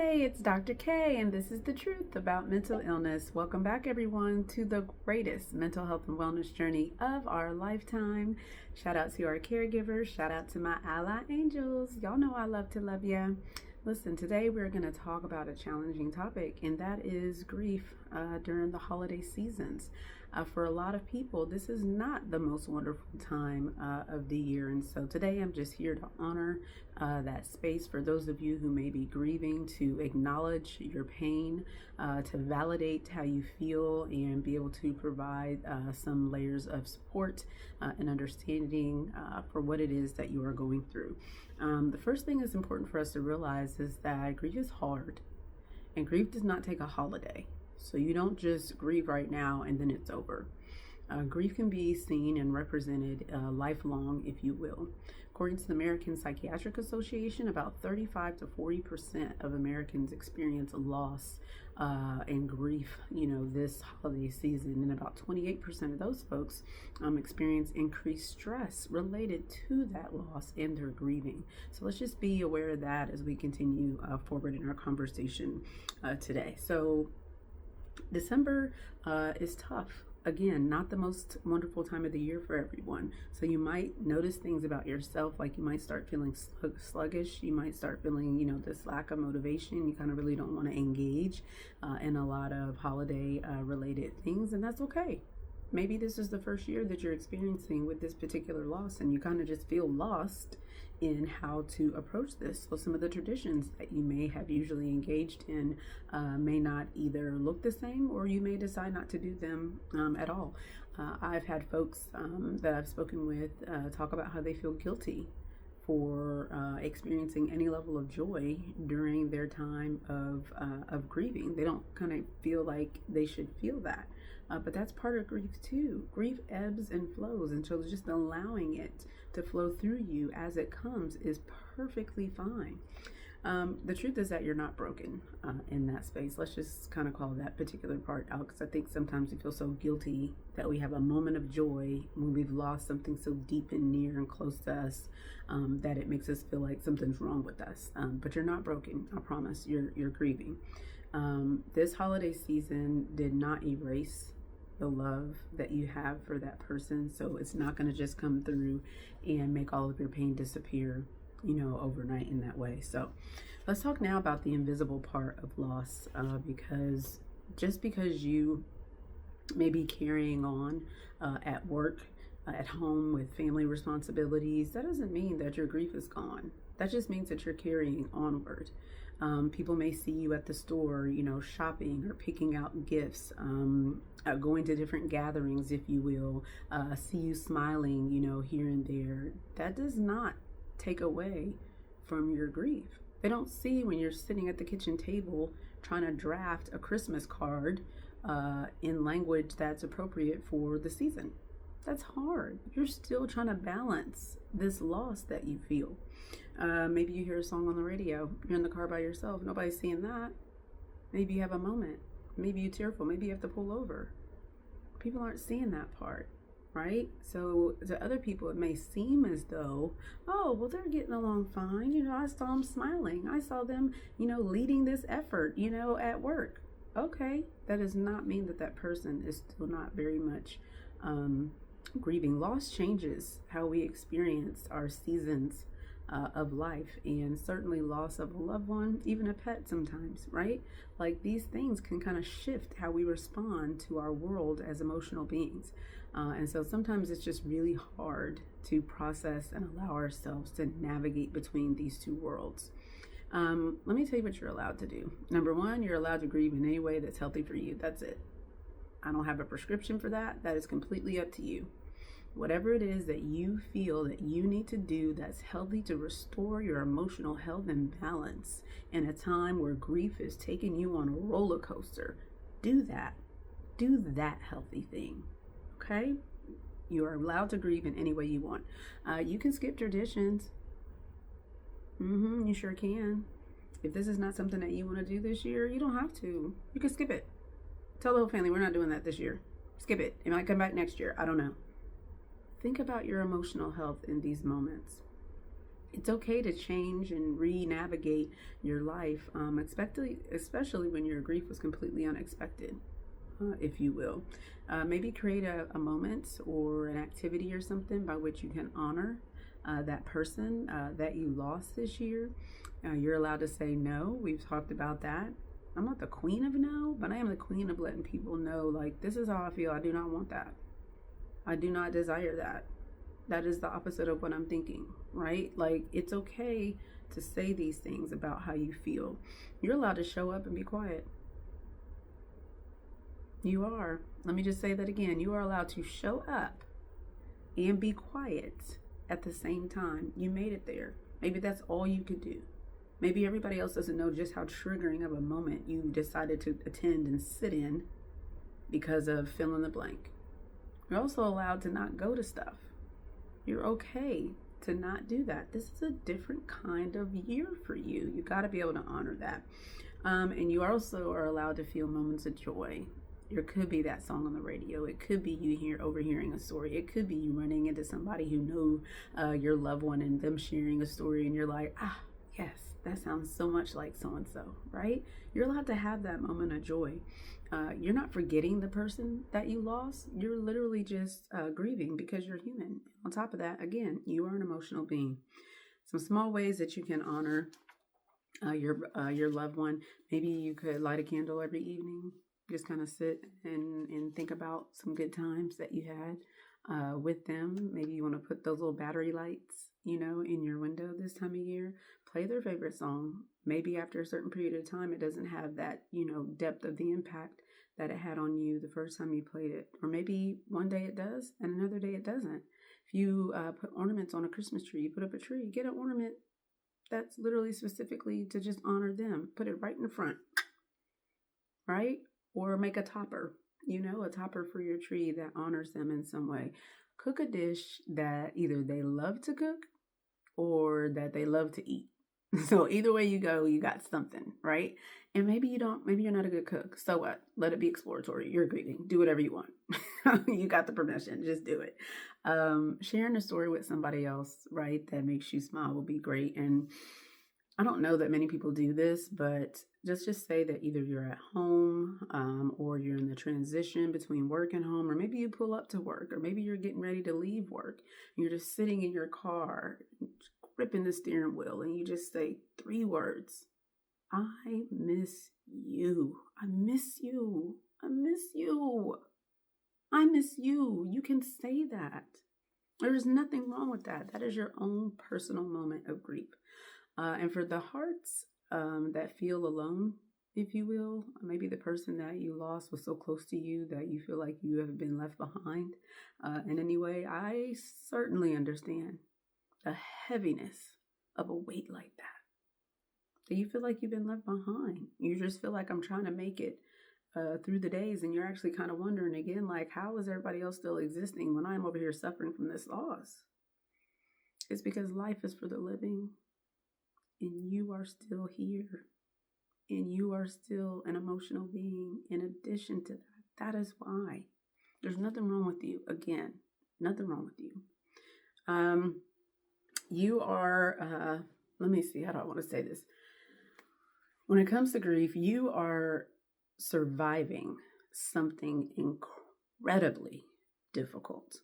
Hey, it's Dr. K, and this is the truth about mental illness. Welcome back, everyone, to the greatest mental health and wellness journey of our lifetime. Shout out to our caregivers. Shout out to my ally angels. Y'all know I love to love ya. Listen, today we're going to talk about a challenging topic, and that is grief during the holiday seasons. For a lot of people, this is not the most wonderful time of the year, and so today I'm just here to honor that space for those of you who may be grieving, to acknowledge your pain, to validate how you feel, and be able to provide some layers of support and understanding for what it is that you are going through. The first thing that's important for us to realize is that grief is hard, and grief does not take a holiday. So you don't just grieve right now and then it's over. Grief can be seen and represented lifelong, if you will. According to the American Psychiatric Association, about 35 to 40% of Americans experience loss and grief, this holiday season, and about 28% of those folks experience increased stress related to that loss and their grieving. So let's just be aware of that as we continue forward in our conversation today. So December is tough. Again, not the most wonderful time of the year for everyone. So you might notice things about yourself, like you might start feeling sluggish. You might start feeling, this lack of motivation. You kind of really don't want to engage in a lot of holiday related things, and that's okay. Maybe this is the first year that you're experiencing with this particular loss, and you kind of just feel lost in how to approach this. So some of the traditions that you may have usually engaged in may not either look the same, or you may decide not to do them at all. I've had folks that I've spoken with talk about how they feel guilty for experiencing any level of joy during their time of grieving. They don't kind of feel like they should feel that. But that's part of grief too. Grief ebbs and flows, and so just allowing it to flow through you as it comes is perfectly fine. The truth is that you're not broken in that space. Let's just kind of call that particular part out, because I think sometimes we feel so guilty that we have a moment of joy when we've lost something so deep and near and close to us that it makes us feel like something's wrong with us. But you're not broken. I promise. You're grieving. This holiday season did not erase the love that you have for that person, so it's not going to just come through and make all of your pain disappear overnight in that way. So let's talk now about the invisible part of loss, because just because you may be carrying on at work, at home with family responsibilities, that doesn't mean that your grief is gone. That just means that you're carrying onward. People may see you at the store, shopping or picking out gifts, going to different gatherings, if you will, see you smiling, here and there. That does not take away from your grief. They don't see when you're sitting at the kitchen table trying to draft a Christmas card in language that's appropriate for the season. That's hard. You're still trying to balance this loss that you feel. Maybe you hear a song on the radio. You're in the car by yourself. Nobody's seeing that. Maybe you have a moment. Maybe you're tearful. Maybe you have to pull over. People aren't seeing that part, right? So to other people, it may seem as though, oh, well, they're getting along fine. I saw them smiling. I saw them, leading this effort, at work. Okay, that does not mean that that person is still not very much grieving. Loss changes how we experience our seasons of life, and certainly loss of a loved one, even a pet sometimes, right? Like these things can kind of shift how we respond to our world as emotional beings. And so sometimes it's just really hard to process and allow ourselves to navigate between these two worlds. Let me tell you what you're allowed to do. Number one, you're allowed to grieve in any way that's healthy for you. That's it. I don't have a prescription for that. That is completely up to you. Whatever it is that you feel that you need to do that's healthy to restore your emotional health and balance in a time where grief is taking you on a roller coaster, do that. Do that healthy thing, okay? You are allowed to grieve in any way you want. You can skip traditions. You sure can. If this is not something that you want to do this year, you don't have to. You can skip it. Tell the whole family, we're not doing that this year. Skip it. It might come back next year. I don't know. Think about your emotional health in these moments. It's okay to change and re-navigate your life, especially when your grief was completely unexpected, if you will. Maybe create a moment or an activity or something by which you can honor that person that you lost this year. You're allowed to say no. We've talked about that. I'm not the queen of no, but I am the queen of letting people know, like, this is how I feel. I do not want that. I do not desire that. That is the opposite of what I'm thinking, right? Like, it's okay to say these things about how you feel. You're allowed to show up and be quiet. You are. Let me just say that again. You are allowed to show up and be quiet at the same time. You made it there. Maybe that's all you could do. Maybe everybody else doesn't know just how triggering of a moment you decided to attend and sit in because of fill in the blank. You're also allowed to not go to stuff. You're okay to not do that. This is a different kind of year for you. You got to be able to honor that. And you also are allowed to feel moments of joy. It could be that song on the radio. It could be you overhearing a story. It could be you running into somebody who know your loved one and them sharing a story, and you're like, yes, that sounds so much like so-and-so, right? You're allowed to have that moment of joy. You're not forgetting the person that you lost. You're literally just grieving because you're human. On top of that, again, you are an emotional being. Some small ways that you can honor your loved one. Maybe you could light a candle every evening. Just kind of sit and think about some good times that you had with them. Maybe you want to put those little battery lights, in your window this time of year. Play their favorite song. Maybe after a certain period of time, it doesn't have that, depth of the impact that it had on you the first time you played it. Or maybe one day it does and another day it doesn't. If you put ornaments on a Christmas tree, you put up a tree, get an ornament that's literally specifically to just honor them. Put it right in the front, right? Or make a topper, a topper for your tree that honors them in some way. Cook a dish that either they love to cook or that they love to eat. So either way you go, you got something, right? And maybe you're not a good cook. So what? Let it be exploratory. You're grieving. Do whatever you want. You got the permission. Just do it. Sharing a story with somebody else, right, that makes you smile will be great. And I don't know that many people do this, but just say that either you're at home or you're in the transition between work and home, or maybe you pull up to work, or maybe you're getting ready to leave work. And you're just sitting in your car, gripping the steering wheel, and you just say 3 words. I miss you. I miss you. I miss you. I miss you. You can say that. There's nothing wrong with that. That is your own personal moment of grief. And for the hearts that feel alone, if you will, maybe the person that you lost was so close to you that you feel like you have been left behind in any way, I certainly understand the heaviness of a weight like that. Do you feel like you've been left behind? You just feel like I'm trying to make it through the days, and you're actually kind of wondering again, like, how is everybody else still existing when I'm over here suffering from this loss? It's because life is for the living. And you are still here. And you are still an emotional being in addition to that. That is why. There's nothing wrong with you. Again, nothing wrong with you. You are, let me see, how do I want to say this? When it comes to grief, you are surviving something incredibly difficult.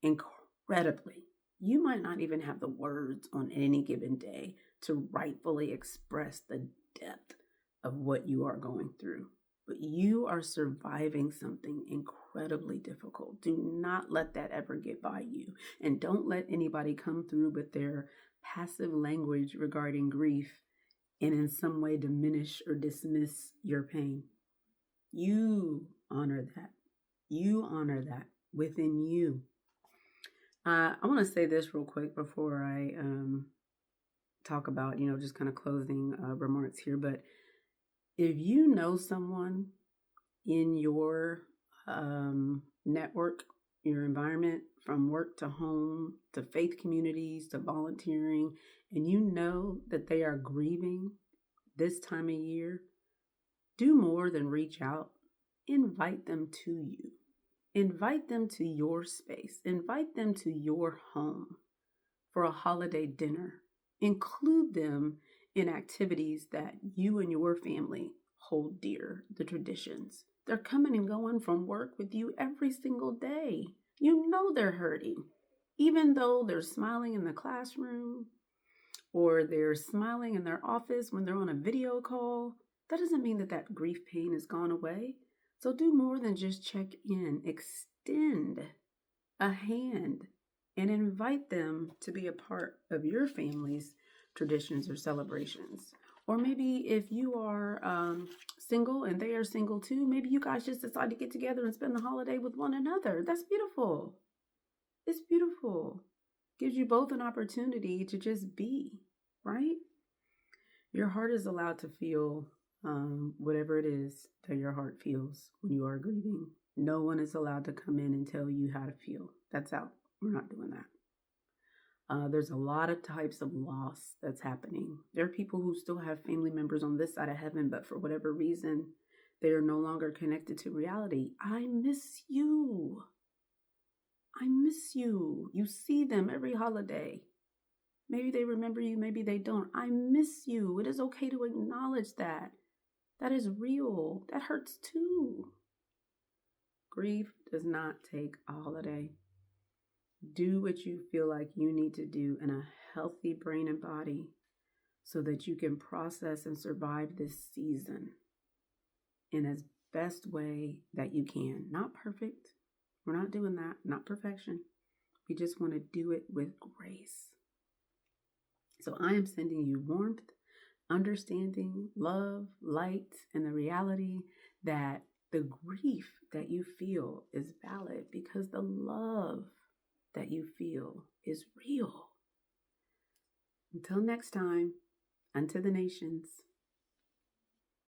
Incredibly. You might not even have the words on any given day to rightfully express the depth of what you are going through. But you are surviving something incredibly difficult. Do not let that ever get by you. And don't let anybody come through with their passive language regarding grief and in some way diminish or dismiss your pain. You honor that. You honor that within you. I want to say this real quick before I talk about, just kind of closing remarks here. But if you know someone in your network, your environment, from work to home, to faith communities, to volunteering, and you know that they are grieving this time of year, do more than reach out. Invite them to you. Invite them to your space. Invite them to your home for a holiday dinner. Include them in activities that you and your family hold dear, the traditions. They're coming and going from work with you every single day. You know they're hurting. Even though they're smiling in the classroom or they're smiling in their office when they're on a video call, that doesn't mean that that grief pain has gone away. So do more than just check in. Extend a hand and invite them to be a part of your family's traditions or celebrations. Or maybe if you are single and they are single too, maybe you guys just decide to get together and spend the holiday with one another. That's beautiful. It's beautiful. Gives you both an opportunity to just be, right? Your heart is allowed to feel whatever it is that your heart feels when you are grieving. No one is allowed to come in and tell you how to feel. That's out. We're not doing that. There's a lot of types of loss that's happening. There are people who still have family members on this side of heaven, but for whatever reason, they are no longer connected to reality. I miss you. I miss you. You see them every holiday. Maybe they remember you, maybe they don't. I miss you. It is okay to acknowledge that. That is real. That hurts too. Grief does not take a holiday. Do what you feel like you need to do in a healthy brain and body so that you can process and survive this season in as best way that you can. Not perfect. We're not doing that. Not perfection. We just want to do it with grace. So I am sending you warmth, understanding, love, light, and the reality that the grief that you feel is valid because the love that you feel is real. Until next time, unto the nations.